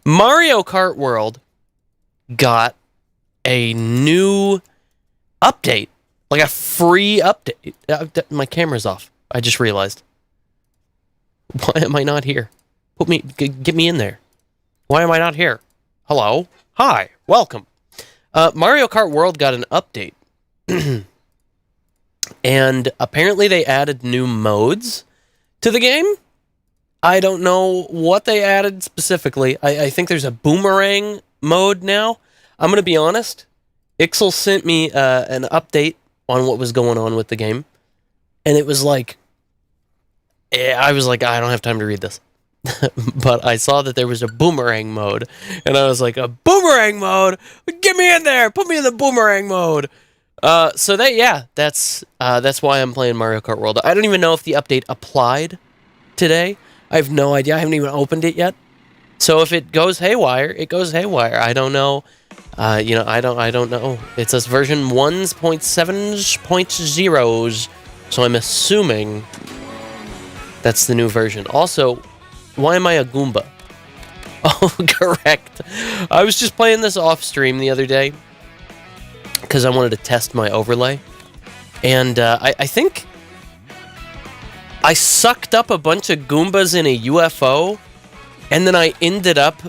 Mario Kart World got a new update, like a free update. My camera's off. I just realized. Why am I not here? Get me in there. Why am I not here? Hello? Hi. Welcome. Mario Kart World got an update. And apparently they added new modes to the game. I don't know what they added specifically. I think there's a boomerang mode now. I'm going to be honest. Ixel sent me an update on what was going on with the game. And it was like... I was like, I don't have time to read this. But I saw that there was a boomerang mode. And I was like, a boomerang mode? Get me in there! Put me in the boomerang mode! That's why I'm playing Mario Kart World. I don't even know if the update applied today. I have no idea. I haven't even opened it yet. So if it goes haywire, it goes haywire. I don't know. I don't know. It says version 1.7.0. So I'm assuming that's the new version. Also, why am I a Goomba? Oh, correct. I was just playing this off stream the other day because I wanted to test my overlay. And I think I sucked up a bunch of Goombas in a UFO, and then I ended up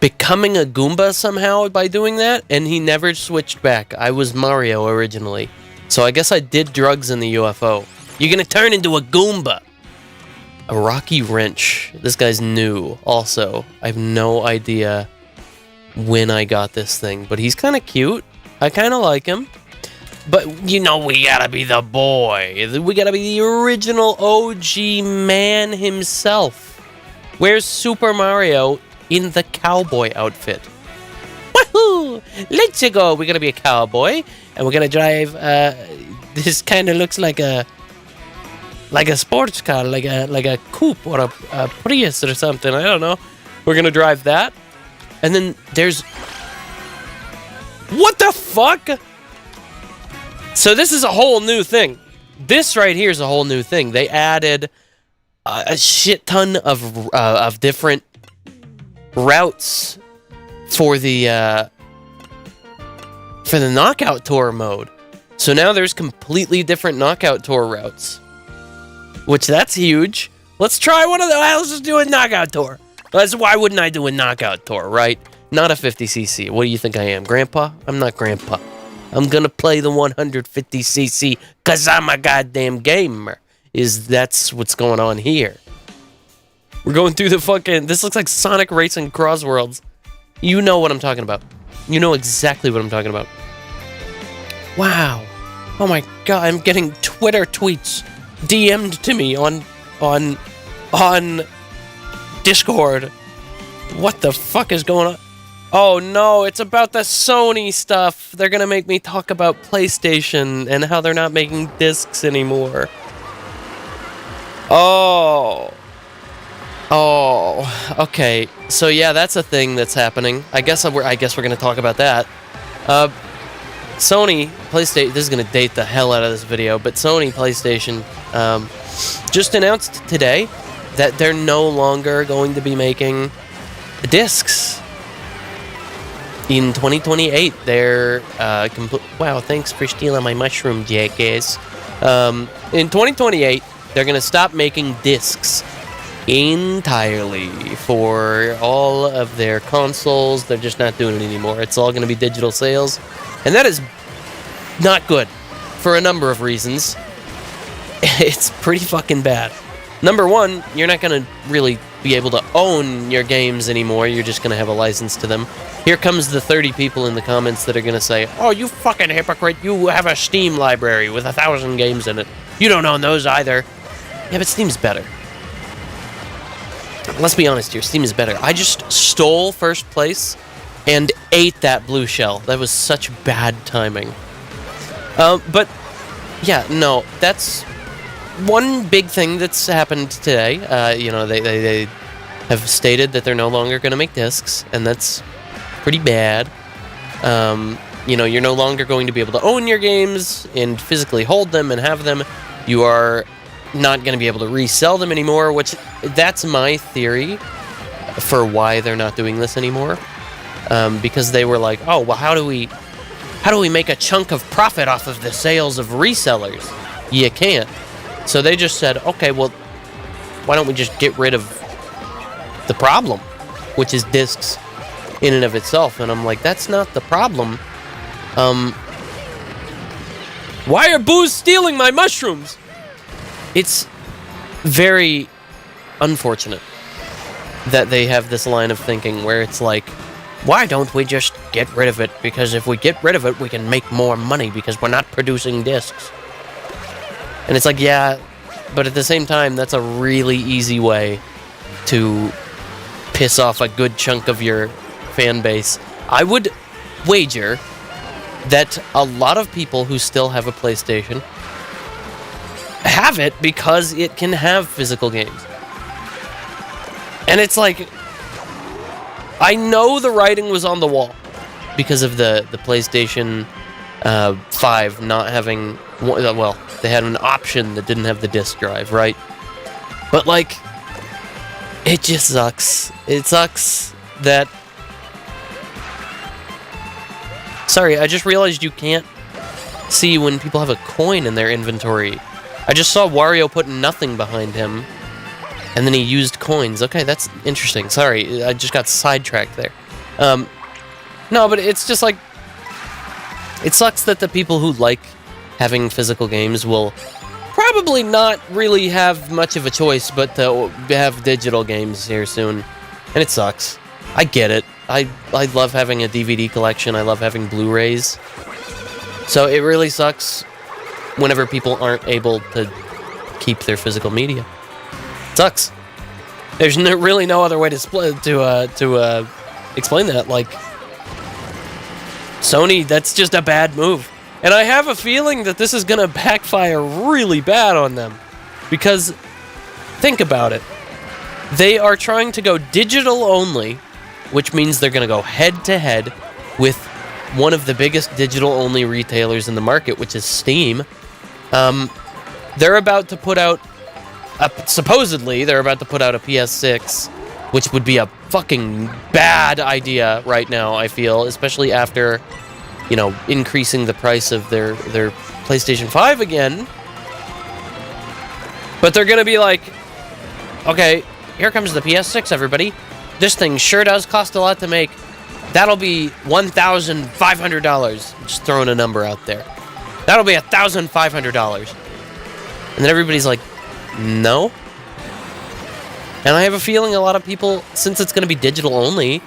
becoming a Goomba somehow by doing that, and he never switched back. I was Mario originally. So I guess I did drugs in the UFO. You're gonna turn into a Goomba! A Rocky Wrench. This guy's new, also. I have no idea when I got this thing, but he's kind of cute. I kind of like him. But, we gotta be the boy. We gotta be the original OG man himself. Where's Super Mario in the cowboy outfit? Woohoo! Let's go! We're gonna be a cowboy, and we're gonna drive, this kind of looks like a sports car, like a coupe or a Prius or something. I don't know. We're gonna drive that. And then there's... What the fuck? So this is a whole new thing. This right here is a whole new thing. They added a shit ton of different routes for the Knockout Tour mode. So now there's completely different Knockout Tour routes, which that's huge. Let's try one of those. Let's just do a Knockout Tour. Why wouldn't I do a Knockout Tour, right? Not a 50cc. What do you think I am, Grandpa? I'm not Grandpa. I'm gonna play the 150cc because I'm a goddamn gamer. That's what's going on here. We're going through the fucking... This looks like Sonic Racing Cross Worlds. You know what I'm talking about. You know exactly what I'm talking about. Wow. Oh my god, I'm getting Twitter tweets DM'd to me on Discord. What the fuck is going on? Oh no, it's about the Sony stuff. They're gonna make me talk about PlayStation and how they're not making discs anymore. Oh, okay. So yeah, that's a thing that's happening. I guess we're gonna talk about that. Sony PlayStation. This is gonna date the hell out of this video, but Sony PlayStation just announced today that they're no longer going to be making discs. In 2028, they're wow, thanks for stealing my mushroom, jackass. In 2028, they're going to stop making discs entirely for all of their consoles. They're just not doing it anymore. It's all going to be digital sales. And that is not good for a number of reasons. It's pretty fucking bad. Number one, you're not going to really be able to own your games anymore. You're just going to have a license to them. Here comes the 30 people in the comments that are going to say, oh, you fucking hypocrite. You have a Steam library with 1,000 games in it. You don't own those either. Yeah, but Steam's better. Let's be honest here. Steam is better. I just stole first place and ate that blue shell. That was such bad timing. But, yeah, no, that's one big thing that's happened today. They have stated that they're no longer going to make discs, and that's pretty bad. You're no longer going to be able to own your games and physically hold them and have them. You are not going to be able to resell them anymore, which that's my theory. for why they're not doing this anymore, because they were like, oh, well, how do we make a chunk of profit off of the sales of resellers? You can't. So they just said, okay, well, why don't we just get rid of the problem, which is discs in and of itself? And I'm like, that's not the problem. Why are boos stealing my mushrooms? It's very unfortunate that they have this line of thinking where it's like, why don't we just get rid of it? Because if we get rid of it, we can make more money because we're not producing discs. And it's like, yeah, but at the same time, that's a really easy way to piss off a good chunk of your fan base. I would wager that a lot of people who still have a PlayStation have it because it can have physical games. And it's like, I know the writing was on the wall because of the PlayStation 5 not having, well, they had an option that didn't have the disc drive, right? But like, it just sucks. It sucks that... Sorry, I just realized you can't see when people have a coin in their inventory. I just saw Wario put nothing behind him, and then he used coins. Okay, that's interesting. Sorry, I just got sidetracked there. No, but it's just like... It sucks that the people who like having physical games will probably not really have much of a choice but to have digital games here soon. And it sucks. I get it. I love having a DVD collection. I love having Blu-rays. So it really sucks whenever people aren't able to keep their physical media. It sucks. There's really no other way to explain that. Like, Sony, that's just a bad move. And I have a feeling that this is going to backfire really bad on them. Because, think about it. They are trying to go digital only, which means they're going to go head-to-head with one of the biggest digital-only retailers in the market, which is Steam. They're about to put out... supposedly, they're about to put out a PS6, which would be a fucking bad idea right now, I feel, especially after... you know, increasing the price of their PlayStation 5 again. But they're going to be like, okay, here comes the PS6, everybody. This thing sure does cost a lot to make. That'll be $1,500. Just throwing a number out there. That'll be $1,500. And then everybody's like, no. And I have a feeling a lot of people, since it's going to be digital only,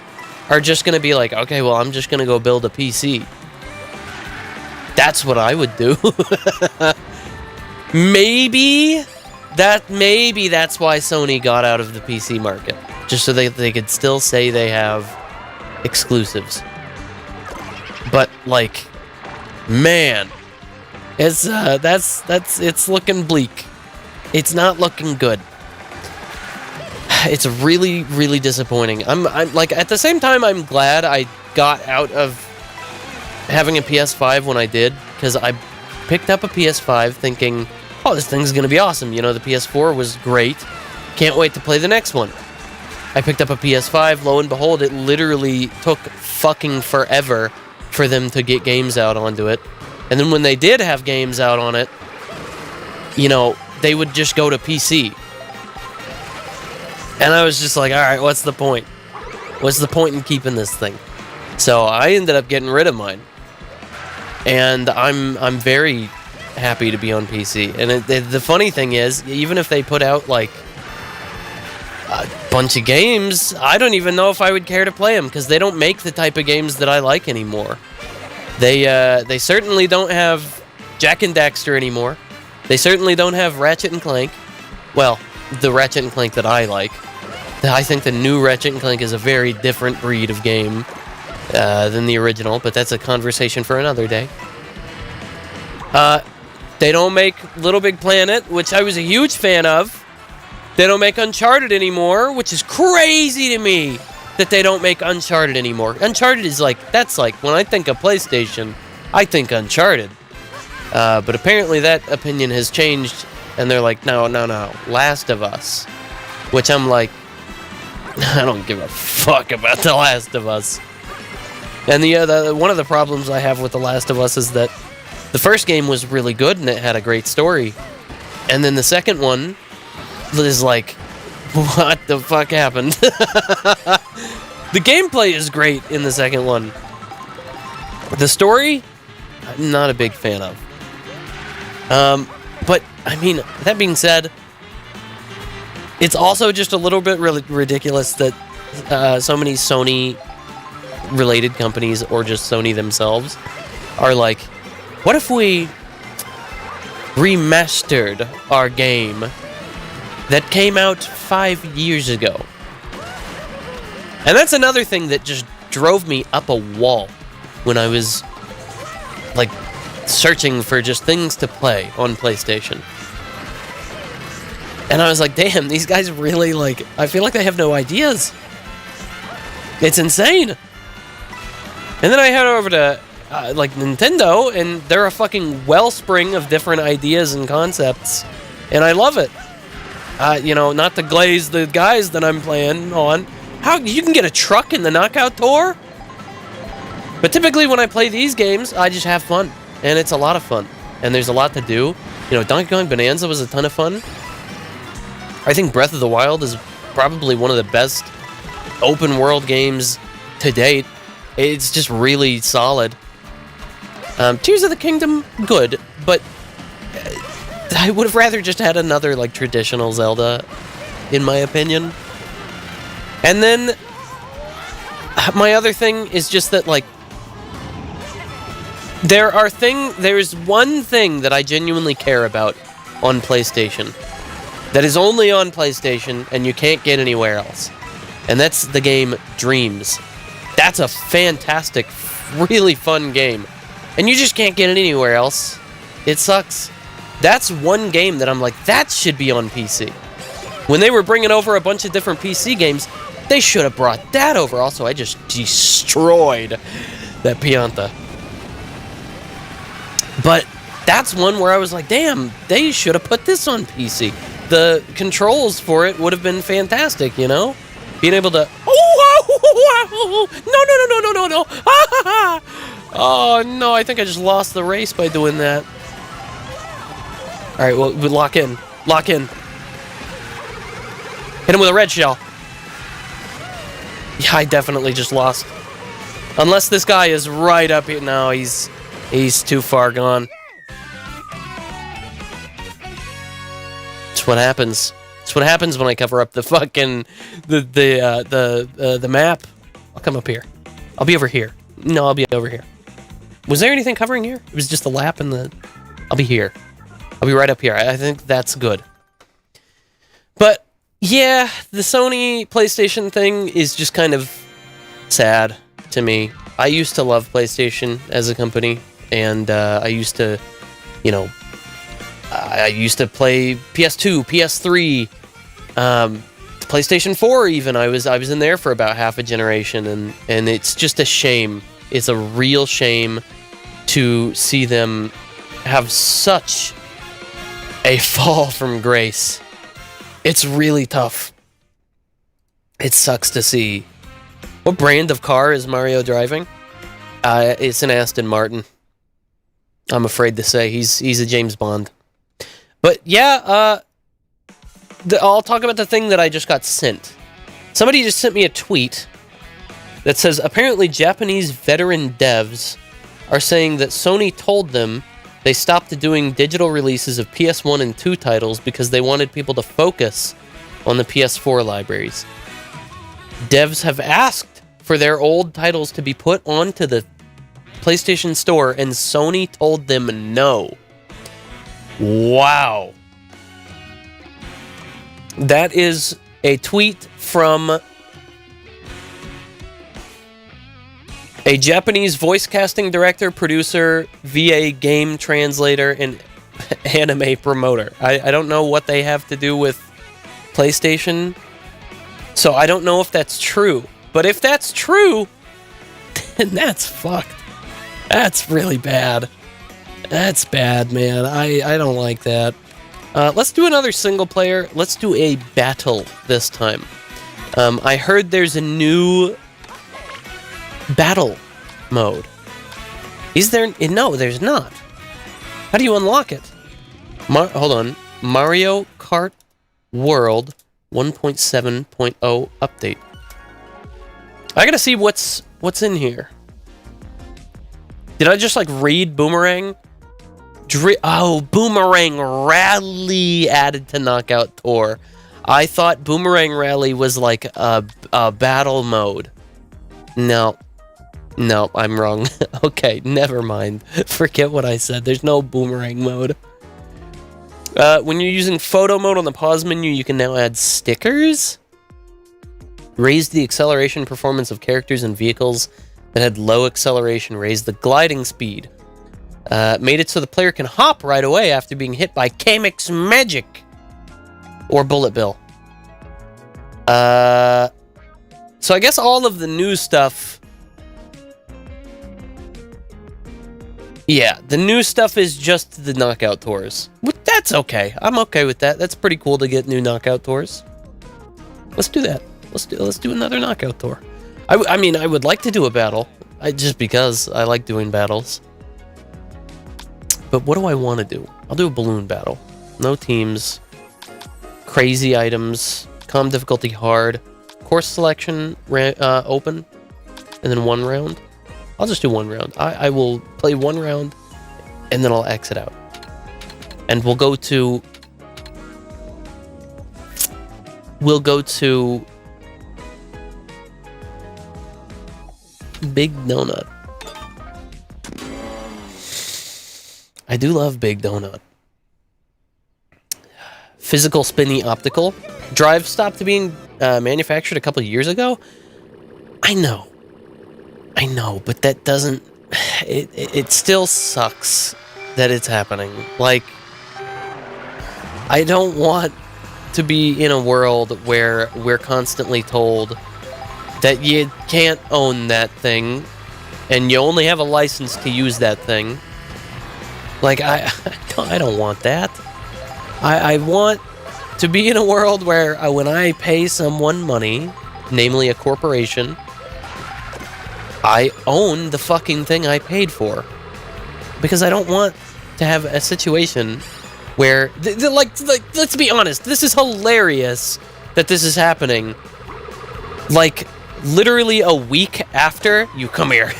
are just going to be like, okay, well, I'm just going to go build a PC. That's what I would do. Maybe that's why Sony got out of the PC market. Just so they could still say they have exclusives. But, like, man, it's it's looking bleak. It's not looking good. It's really, really disappointing. I'm like, at the same time, I'm glad I got out of having a PS5 when I did, because I picked up a PS5 thinking, oh, this thing's gonna be awesome. You know, the PS4 was great. Can't wait to play the next one. I picked up a PS5, lo and behold, it literally took fucking forever for them to get games out onto it. And then when they did have games out on it, you know, they would just go to PC. And I was just like, alright, what's the point? What's the point in keeping this thing? So I ended up getting rid of mine. And I'm very happy to be on PC. And the funny thing is, even if they put out, like, a bunch of games, I don't even know if I would care to play them, because they don't make the type of games that I like anymore. They certainly don't have Jak and Daxter anymore. They certainly don't have Ratchet and Clank. Well, the Ratchet and Clank that I like. I think the new Ratchet and Clank is a very different breed of game than the original, but that's a conversation for another day. They don't make Little Big Planet, which I was a huge fan of. They don't make Uncharted anymore, which is crazy to me that they don't make Uncharted anymore. Uncharted is like, that's like, when I think of PlayStation, I think Uncharted. But apparently that opinion has changed, and they're like, no, Last of Us. Which I'm like, I don't give a fuck about The Last of Us. And one of the problems I have with The Last of Us is that the first game was really good and it had a great story. And then the second one is like, what the fuck happened? The gameplay is great in the second one. The story, I'm not a big fan of. But, I mean, that being said, it's also just a little bit ridiculous that so many Sony-related companies, or just Sony themselves, are like, what if we remastered our game that came out 5 years ago? And that's another thing that just drove me up a wall when I was, like, searching for just things to play on PlayStation. And I was like, damn, these guys really, like, I feel like they have no ideas. It's insane. And then I head over to, like, Nintendo, and they're a fucking wellspring of different ideas and concepts. And I love it. You know, not to glaze the guys that I'm playing on. How, you can get a truck in the Knockout Tour? But typically when I play these games, I just have fun. And it's a lot of fun. And there's a lot to do. You know, Donkey Kong Bonanza was a ton of fun. I think Breath of the Wild is probably one of the best open world games to date. It's just really solid. Tears of the Kingdom, good, but I would have rather just had another, like, traditional Zelda, in my opinion. And then my other thing is just that, like, there's one thing that I genuinely care about on PlayStation. That is only on PlayStation, and you can't get anywhere else. And that's the game Dreams. That's a fantastic, really fun game. And you just can't get it anywhere else. It sucks. That's one game that I'm like, that should be on PC. When they were bringing over a bunch of different PC games, they should have brought that over. Also, I just destroyed that Pianta. But that's one where I was like, damn, they should have put this on PC. The controls for it would have been fantastic, you know? Being able to... No. Oh, no, I think I just lost the race by doing that. All right, well, lock in. Lock in. Hit him with a red shell. Yeah, I definitely just lost. Unless this guy is right up here. No, he's too far gone. What happens. It's what happens when I cover up the fucking the map. I'll come up here. I'll be over here. No, I'll be over here. Was there anything covering here? It was just the lap and the... I'll be here. I'll be right up here. I think that's good. But yeah, the Sony PlayStation thing is just kind of sad to me. I used to love PlayStation as a company, and I used to, you know, I used to play PS2, PS3, PlayStation 4 even. I was in there for about half a generation, and it's just a shame. It's a real shame to see them have such a fall from grace. It's really tough. It sucks to see. What brand of car is Mario driving? It's an Aston Martin. I'm afraid to say he's a James Bond. But yeah, I'll talk about the thing that I just got sent. Somebody just sent me a tweet that says, apparently Japanese veteran devs are saying that Sony told them they stopped doing digital releases of PS1 and 2 titles because they wanted people to focus on the PS4 libraries. Devs have asked for their old titles to be put onto the PlayStation Store, and Sony told them no. Wow. That is a tweet from a Japanese voice casting director, producer, VA game translator, and anime promoter. I don't know what they have to do with PlayStation, so I don't know if that's true. But if that's true, then that's fucked. That's really bad. That's bad, man. I don't like that. Let's do another single player. Let's do a battle this time. I heard there's a new battle mode. Is there? No, there's not. How do you unlock it? Hold on. Mario Kart World 1.7.0 update. I gotta see what's in here. Did I just like read Boomerang? Boomerang Rally added to Knockout Tour. I thought Boomerang Rally was like a battle mode. No, I'm wrong. Okay, never mind. Forget what I said. There's no Boomerang mode. When you're using photo mode on the pause menu, you can now add stickers. Raise the acceleration performance of characters and vehicles that had low acceleration. Raise the gliding speed. Made it so the player can hop right away after being hit by Kamek's magic. Or Bullet Bill. So I guess all of the new stuff... Yeah, the new stuff is just the knockout tours. That's okay. I'm okay with that. That's pretty cool to get new knockout tours. Let's do that. Let's do another knockout tour. I mean, I would like to do a battle. Just because I like doing battles. But what do I want to do? I'll do a balloon battle. No teams. Crazy items. Calm difficulty hard. Course selection open. And then 1 round. I'll just do 1 round. I will play 1 round. And then I'll exit out. And we'll go to... Big Donut. I do love Big Donut. Physical spinny optical. Drive stopped being manufactured a couple years ago. I know, but that doesn't... It still sucks that it's happening. Like, I don't want to be in a world where we're constantly told that you can't own that thing and you only have a license to use that thing. Like, I don't want that. I want to be in a world where when I pay someone money, namely a corporation, I own the fucking thing I paid for. Because I don't want to have a situation where, like, let's be honest, this is hilarious that this is happening. Like, literally a week after, you come here.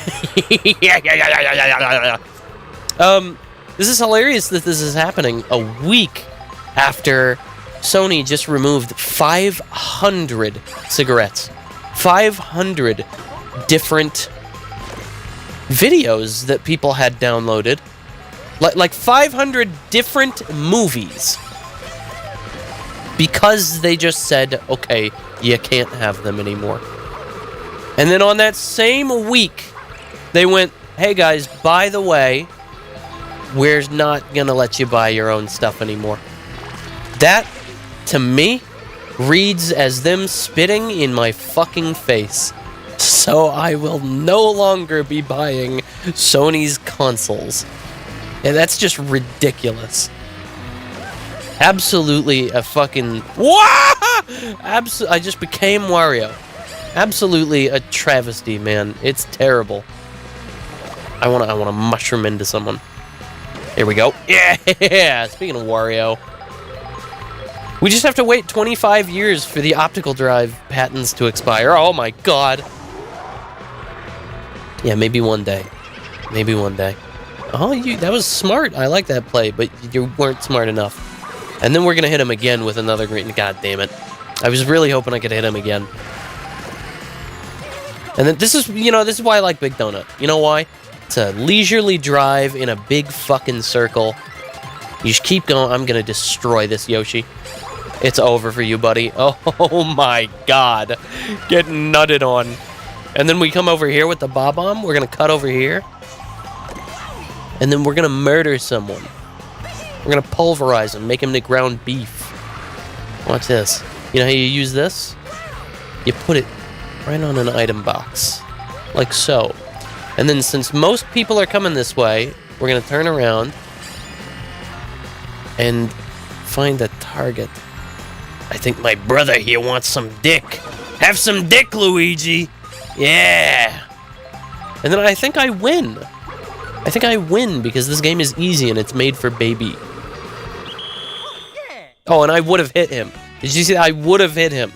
This is hilarious that this is happening a week after Sony just removed 500 cigarettes. 500 different videos that people had downloaded. Like 500 different movies. Because they just said, okay, you can't have them anymore. And then on that same week, they went, hey guys, by the way, we're not gonna let you buy your own stuff anymore. That, to me, reads as them spitting in my fucking face. So I will no longer be buying Sony's consoles. And that's just ridiculous. Absolutely a fucking... I just became Wario. Absolutely a travesty, man. It's terrible. I wanna mushroom into someone. Here we go. Yeah! Speaking of Wario. We just have to wait 25 years for the optical drive patents to expire. Oh my god. Yeah, maybe one day. Maybe one day. Oh, that was smart. I like that play, but you weren't smart enough. And then we're gonna hit him again with another green. God damn it. I was really hoping I could hit him again. And then this is why I like Big Donut. You know why? It's a leisurely drive in a big fucking circle. You just keep going. I'm gonna destroy this Yoshi. It's over for you, buddy. Oh my god. Get nutted on. And then we come over here with the Bob-omb. We're gonna cut over here. And then we're gonna murder someone. We're gonna pulverize him, make him into ground beef. Watch this. You know how you use this? You put it right on an item box. Like so. And then since most people are coming this way, we're gonna turn around and find a target. I think my brother here wants some dick. Have some dick, Luigi. Yeah. And then I think I win. I think I win because this game is easy and it's made for baby. Oh, and I would have hit him. Did you see that? I would have hit him.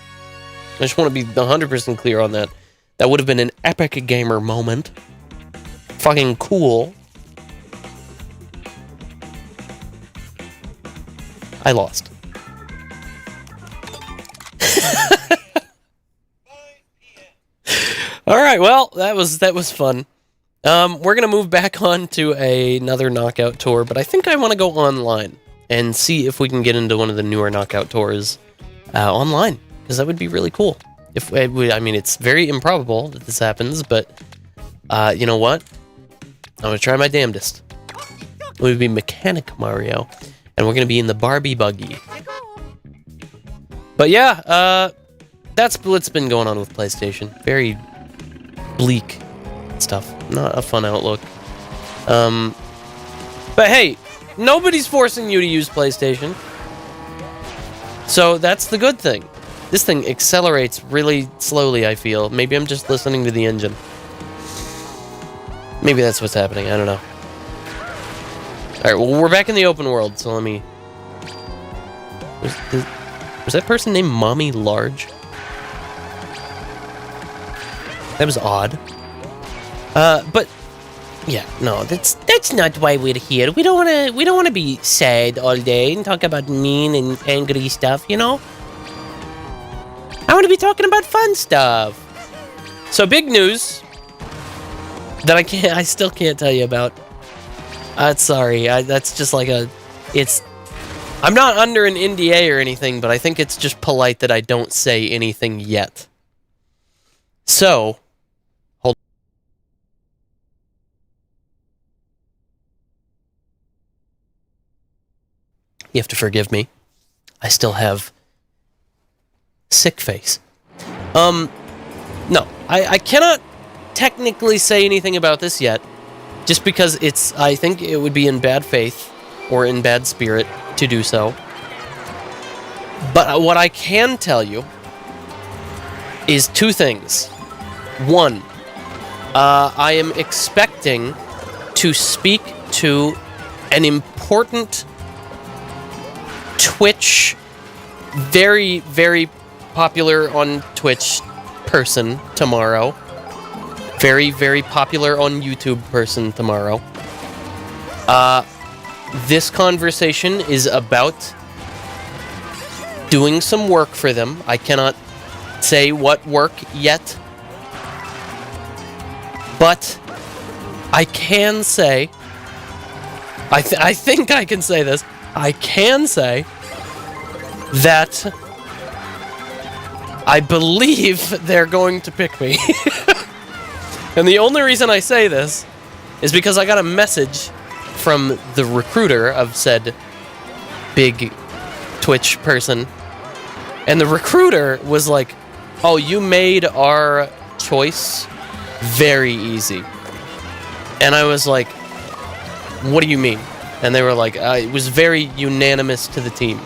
I just want to be 100% clear on that. That would have been an epic gamer moment. Fucking cool. I lost. All right, well, that was fun. We're gonna move back on to another knockout tour, but I think I want to go online and see if we can get into one of the newer knockout tours online, because that would be really cool. I mean, it's very improbable that this happens, but you know what? I'm gonna try my damnedest. It would be Mechanic Mario, and we're gonna be in the Barbie buggy. But yeah, that's what's been going on with PlayStation. Very bleak stuff. Not a fun outlook. But hey, nobody's forcing you to use PlayStation. So that's the good thing. This thing accelerates really slowly, I feel. Maybe I'm just listening to the engine. Maybe that's what's happening. I don't know. Alright, well, we're back in the open world, so let me... Was that person named Mommy Large? That was odd. But yeah, no, that's not why we're here. We don't wanna be sad all day and talk about mean and angry stuff, you know? I wanna be talking about fun stuff. So big news that I still can't tell you about. Sorry, that's just like I'm not under an NDA or anything, but I think it's just polite that I don't say anything yet. So, hold. You have to forgive me. I still have sick face. No, I cannot technically say anything about this yet, just because I think it would be in bad faith or in bad spirit to do so. But what I can tell you is two things. One, I am expecting to speak to an important Twitch, very, very popular on Twitch person tomorrow. Very, very popular on YouTube person tomorrow. This conversation is about doing some work for them. I cannot say what work yet, but I can say, I think I can say this, I can say that I believe they're going to pick me. And the only reason I say this is because I got a message from the recruiter of said big Twitch person. And the recruiter was like, oh, you made our choice very easy. And I was like, what do you mean? And they were like, it was very unanimous to the team.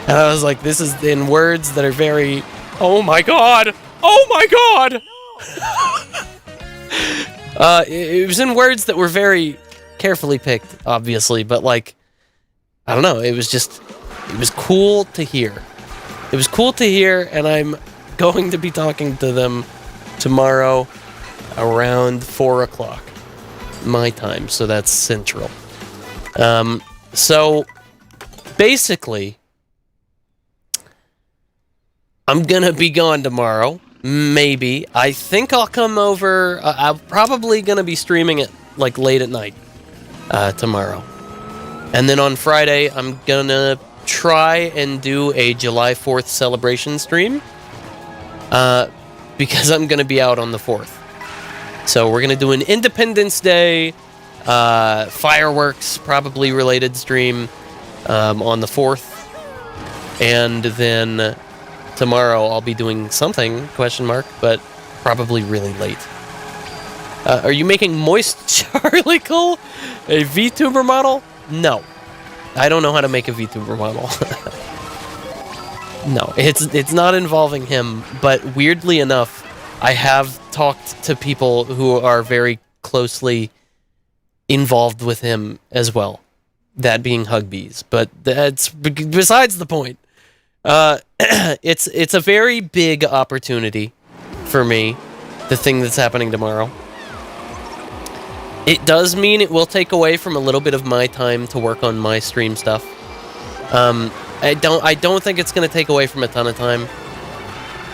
And I was like, this is in words that are very, oh my god! Oh my god! It was in words that were very carefully picked, obviously, but like, I don't know, it was cool to hear. It was cool to hear, and I'm going to be talking to them tomorrow around 4 o'clock my time, so that's Central. So basically, I'm gonna be gone tomorrow. Maybe. I think I'll come over. I'm probably gonna be streaming it like late at night tomorrow. And then on Friday, I'm gonna try and do a July 4th celebration stream. Because I'm gonna be out on the 4th. So we're gonna do an Independence Day fireworks, probably related stream on the 4th. And then tomorrow I'll be doing something, question mark, but probably really late. Are you making Moist Charlicle a VTuber model? No. I don't know how to make a VTuber model. No, it's not involving him, but weirdly enough, I have talked to people who are very closely involved with him as well. That being Hugbees, but that's besides the point. It's a very big opportunity for me, the thing that's happening tomorrow. It does mean it will take away from a little bit of my time to work on my stream stuff. I don't think it's going to take away from a ton of time.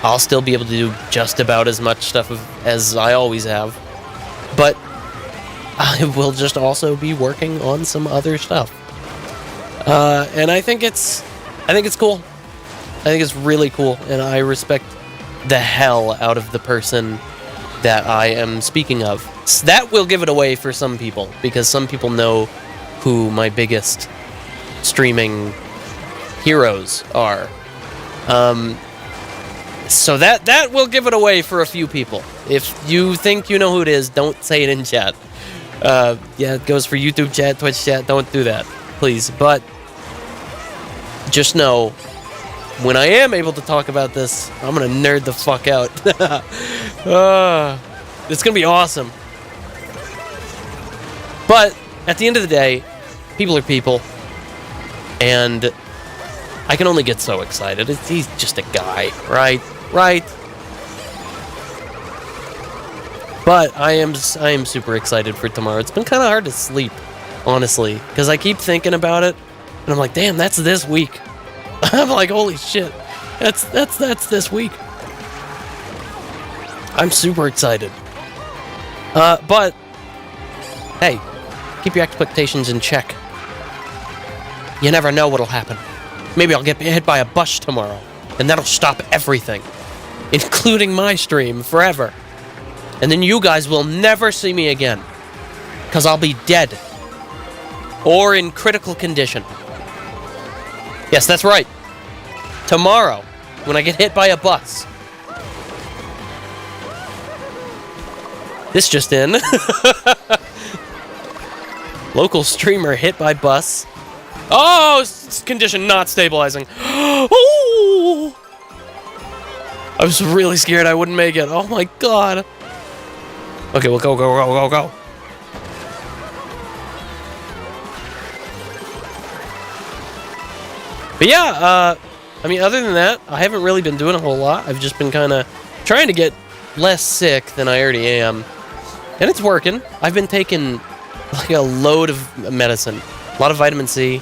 I'll still be able to do just about as much stuff as I always have. But I will just also be working on some other stuff. And I think it's cool. I think it's really cool, and I respect the hell out of the person that I am speaking of. So that will give it away for some people, because some people know who my biggest streaming heroes are. So that will give it away for a few people. If you think you know who it is, don't say it in chat. Yeah, it goes for YouTube chat, Twitch chat. Don't do that, please. But just know, when I am able to talk about this, I'm gonna nerd the fuck out. It's gonna be awesome. But at the end of the day, people are people, and I can only get so excited. He's just a guy, right? Right. But I am super excited for tomorrow. It's been kind of hard to sleep, honestly, because I keep thinking about it, and I'm like, damn, that's this week. I'm like, holy shit, that's this week. I'm super excited. But hey, keep your expectations in check. You never know what'll happen. Maybe I'll get hit by a bus tomorrow, and that'll stop everything, including my stream, forever. And then you guys will never see me again, because I'll be dead. Or in critical condition. Yes, that's right. Tomorrow, when I get hit by a bus. This just in. Local streamer hit by bus. Oh, condition not stabilizing. Oh! I was really scared I wouldn't make it. Oh my god. Okay, we'll go. But yeah, I mean, other than that, I haven't really been doing a whole lot. I've just been kind of trying to get less sick than I already am. And it's working. I've been taking like a load of medicine. A lot of vitamin C.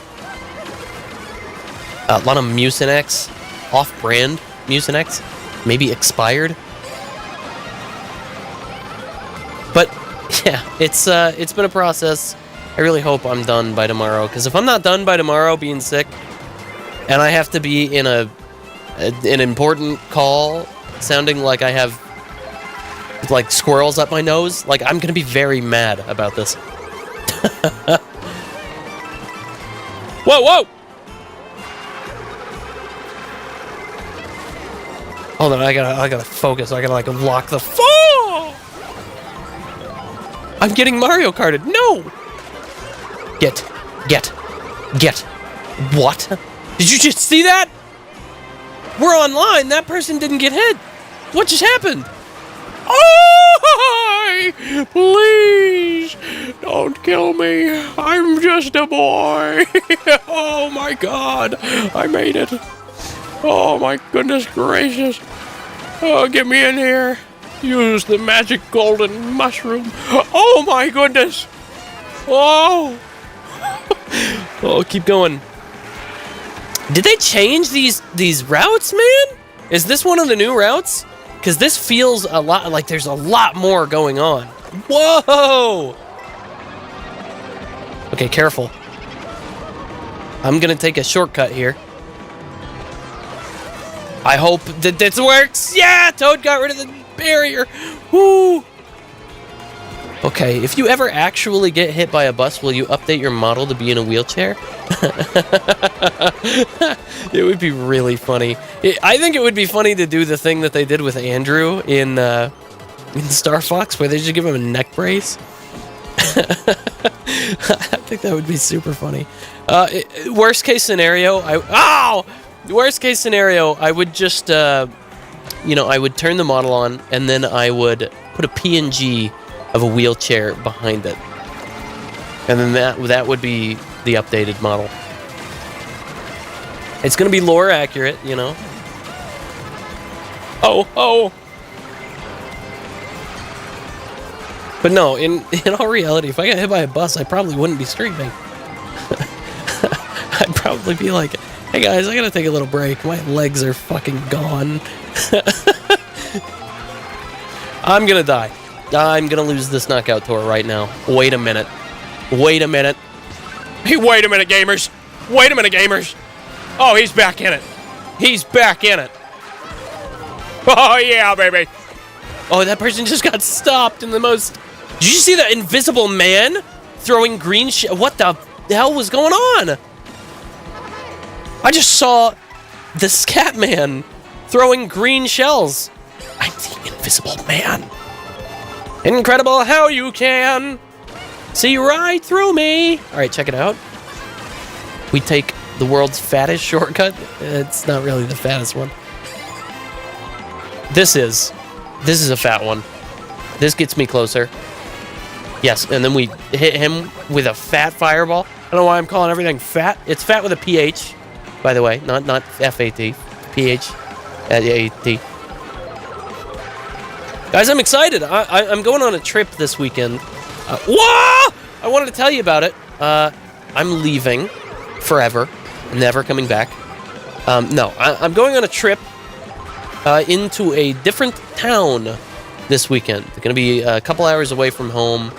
A lot of Mucinex. Off-brand Mucinex. Maybe expired. But yeah, it's been a process. I really hope I'm done by tomorrow. Because if I'm not done by tomorrow being sick, and I have to be in an important call, sounding like I have like squirrels up my nose, like I'm gonna be very mad about this. Whoa! Hold on, I gotta focus. I gotta like lock the phone. I'm getting Mario Karted. No. Get. What? Did you just see that? We're online. That person didn't get hit. What just happened? Oh, please don't kill me. I'm just a boy. Oh my god, I made it. Oh my goodness gracious. Oh, get me in here. Use the magic golden mushroom. Oh my goodness. Oh. Oh, keep going. Did they change these routes, man? Is this one of the new routes? Because this feels a lot like there's a lot more going on. Whoa! Okay, careful. I'm gonna take a shortcut here. I hope that this works. Yeah, Toad got rid of the barrier. Woo! Okay, if you ever actually get hit by a bus, will you update your model to be in a wheelchair? It would be really funny. I think it would be funny to do the thing that they did with Andrew in Star Fox, where they just give him a neck brace. I think that would be super funny. Worst case scenario, worst case scenario, I would just, I would turn the model on, and then I would put a PNG of a wheelchair behind it. And then that would be the updated model. It's going to be lore accurate, you know. Oh. But no, in all reality, if I got hit by a bus, I probably wouldn't be streaming. I'd probably be like, hey guys, I gotta take a little break. My legs are fucking gone. I'm gonna die. I'm gonna lose this knockout tour right now. Wait a minute. Hey, wait a minute, gamers. Wait a minute, gamers. Oh, he's back in it. He's back in it. Oh, yeah, baby. Oh, that person just got stopped in the most... Did you see that invisible man throwing green what the hell was going on? I just saw the scat man throwing green shells. I'm the invisible man. Incredible how you can see right through me. All right, check it out. We take the world's fattest shortcut. It's not really the fattest one. This is a fat one. This gets me closer. Yes, and then we hit him with a fat fireball. I don't know why I'm calling everything fat. It's fat with a PH, by the way, not F-A-T, PH, A-T. Guys, I'm excited. I'm going on a trip this weekend. Whoa! I wanted to tell you about it. I'm leaving forever, never coming back. No, I'm going on a trip into a different town this weekend. It's going to be a couple hours away from home.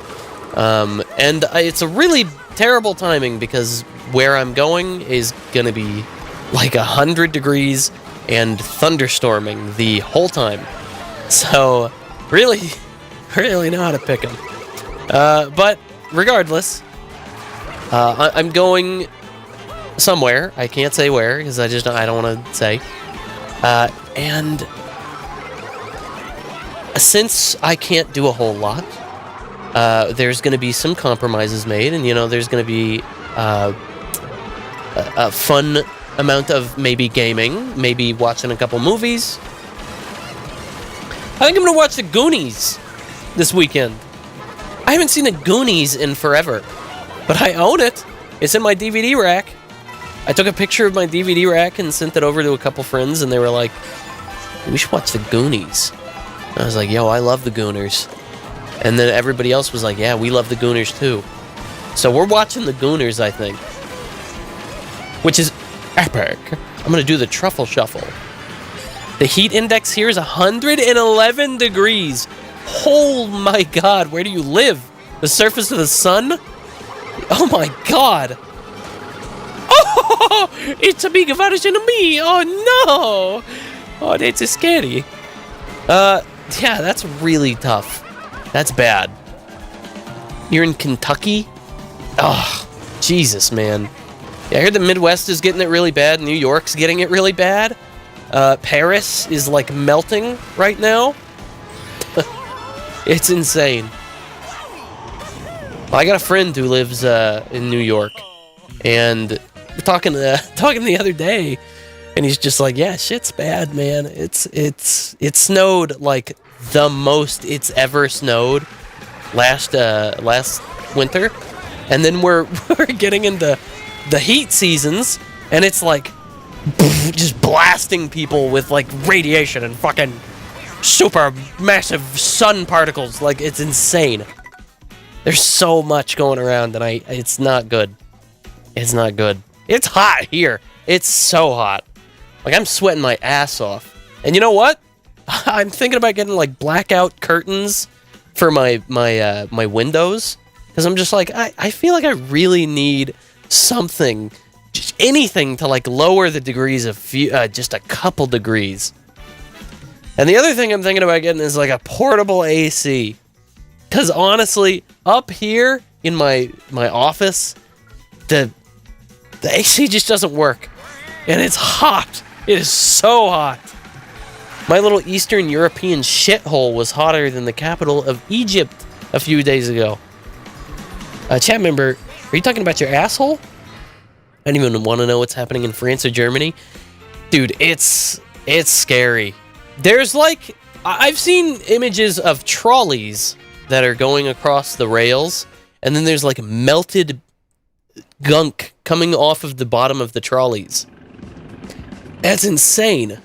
And it's a really terrible timing because where I'm going is going to be like 100 degrees and thunderstorming the whole time. So, really know how to pick them. But regardless, I'm going somewhere. I can't say where because I don't want to say. And since I can't do a whole lot, there's going to be some compromises made, and there's going to be a fun amount of maybe gaming, maybe watching a couple movies. I think I'm going to watch The Goonies this weekend. I haven't seen The Goonies in forever, but I own it. It's in my DVD rack. I took a picture of my DVD rack and sent it over to a couple friends, and they were like, we should watch The Goonies. I was like, yo, I love The Gooners. And then everybody else was like, yeah, we love The Gooners too. So we're watching The Gooners, I think. Which is epic. I'm going to do the truffle shuffle. The heat index here is 111 degrees. Oh my god, where do you live? The surface of the sun? Oh my god. Oh, it's a big version of me. Oh no. Oh, that's scary. Yeah, that's really tough. That's bad. You're in Kentucky? Oh, Jesus, man. Yeah, I heard the Midwest is getting it really bad. New York's getting it really bad. Paris is, like, melting right now. It's insane. Well, I got a friend who lives in New York. And we're talking the other day. And he's just like, yeah, shit's bad, man. It snowed, like, the most it's ever snowed last winter, and then we're getting into the heat seasons, and it's like just blasting people with like radiation and fucking super massive sun particles. Like, it's insane. There's so much going around, and it's not good. It's not good. It's hot here. It's so hot. Like, I'm sweating my ass off. And you know what? I'm thinking about getting, like, blackout curtains for my windows. Because I'm just like, I feel like I really need something, just anything to, like, lower the degrees just a couple degrees. And the other thing I'm thinking about getting is, like, a portable AC. Because, honestly, up here in my office, the AC just doesn't work. And it's hot. It is so hot. My little Eastern European shithole was hotter than the capital of Egypt a few days ago. Chat member, are you talking about your asshole? I don't even want to know what's happening in France or Germany. Dude, it's scary. There's like, I've seen images of trolleys that are going across the rails, and then there's like melted gunk coming off of the bottom of the trolleys. That's insane.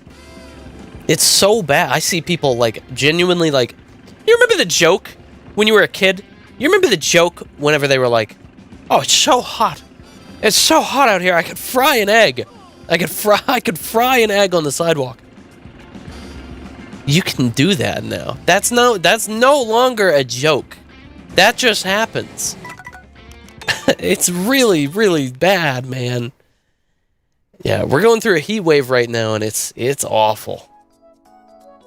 It's so bad. I see people like genuinely like, you remember the joke when you were a kid? You remember the joke whenever they were like, oh, it's so hot. It's so hot out here. I could fry an egg. I could fry an egg on the sidewalk. You can do that now. That's no longer a joke. That just happens. It's really, really bad, man. Yeah, we're going through a heat wave right now, and it's awful.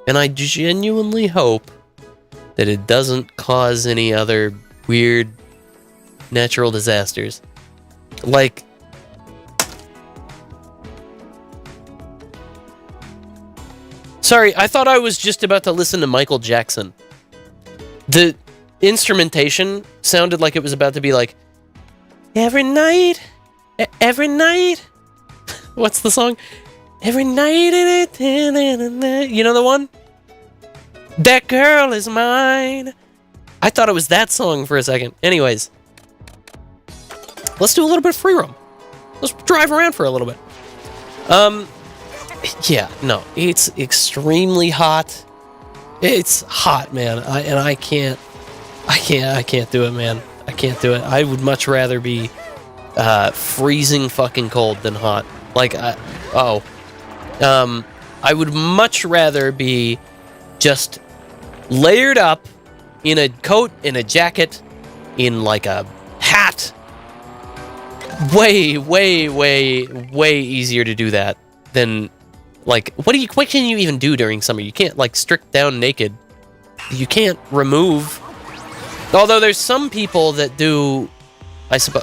And I genuinely hope that it doesn't cause any other weird natural disasters. Like, sorry, I thought I was just about to listen to Michael Jackson. The instrumentation sounded like it was about to be like, every night. What's the song? Every night, you know the one? That girl is mine. I thought it was that song for a second. Anyways, let's do a little bit of free roam. Let's drive around for a little bit. Yeah, no, it's extremely hot. It's hot, man. I can't do it, man. I can't do it. I would much rather be freezing fucking cold than hot. Like, I would much rather be just layered up in a coat, in a jacket, in like a hat. Way, way, way, way easier to do that than, like, what can you even do during summer? You can't, like, strip down naked. You can't remove. Although there's some people that do, I suppose.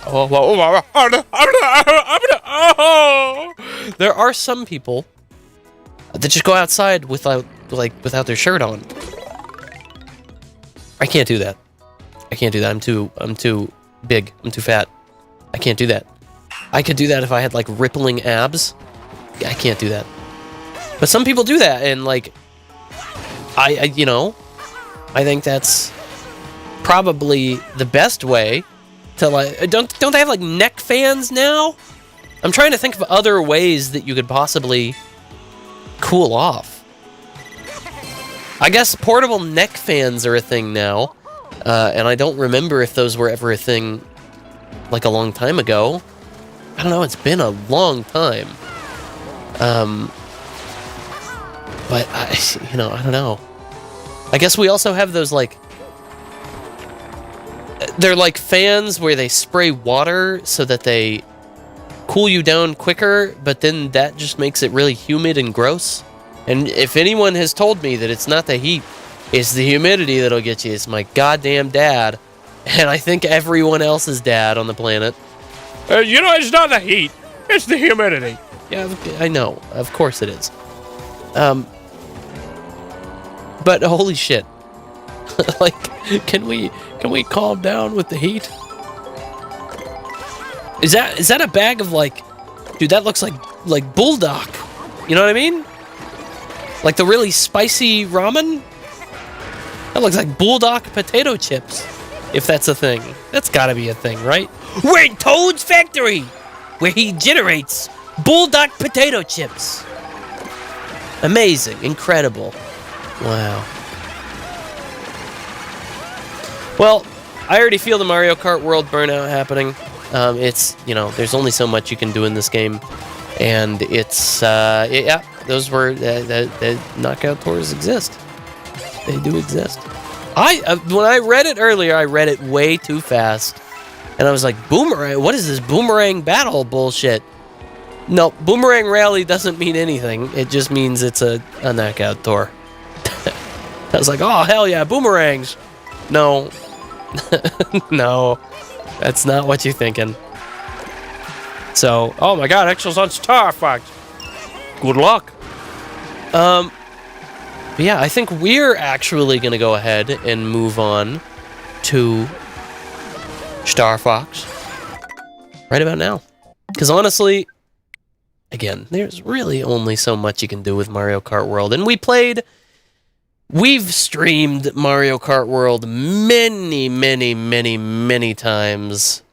There are some people that just go outside without their shirt on. I can't do that. I can't do that. I'm too big. I'm too fat. I can't do that. I could do that if I had like rippling abs. I can't do that. But some people do that, and like, I think that's probably the best way to like. Don't they have like neck fans now? I'm trying to think of other ways that you could possibly cool off. I guess portable neck fans are a thing now, and I don't remember if those were ever a thing like a long time ago. I don't know, it's been a long time. But I don't know. I guess we also have those like, they're like fans where they spray water so that they cool you down quicker, but then that just makes it really humid and gross. And if anyone has told me that it's not the heat, it's the humidity that'll get you, it's my goddamn dad. And I think everyone else's dad on the planet. It's not the heat, it's the humidity. Yeah, I know. Of course it is. But holy shit. Like, can we calm down with the heat? Is that a bag of like, dude, that looks like bulldog. You know what I mean? Like the really spicy ramen? That looks like bulldog potato chips. If that's a thing. That's gotta be a thing, right? We're at Toad's factory, where he generates bulldog potato chips. Amazing. Incredible. Wow. Well, I already feel the Mario Kart World burnout happening. It's, there's only so much you can do in this game. And it's, yeah, those were, the knockout tours exist. They do exist. When I read it earlier, I read it way too fast. And I was like, boomerang, what is this boomerang battle bullshit? No, boomerang rally doesn't mean anything. It just means it's a knockout tour. I was like, oh, hell yeah, boomerangs. No. No, that's not what you're thinking. So, oh my god, Excel's on Star Fox. Good luck. But yeah, I think we're actually going to go ahead and move on to Star Fox right about now. Because honestly, again, there's really only so much you can do with Mario Kart World. And we've streamed Mario Kart World many, many, many, many times.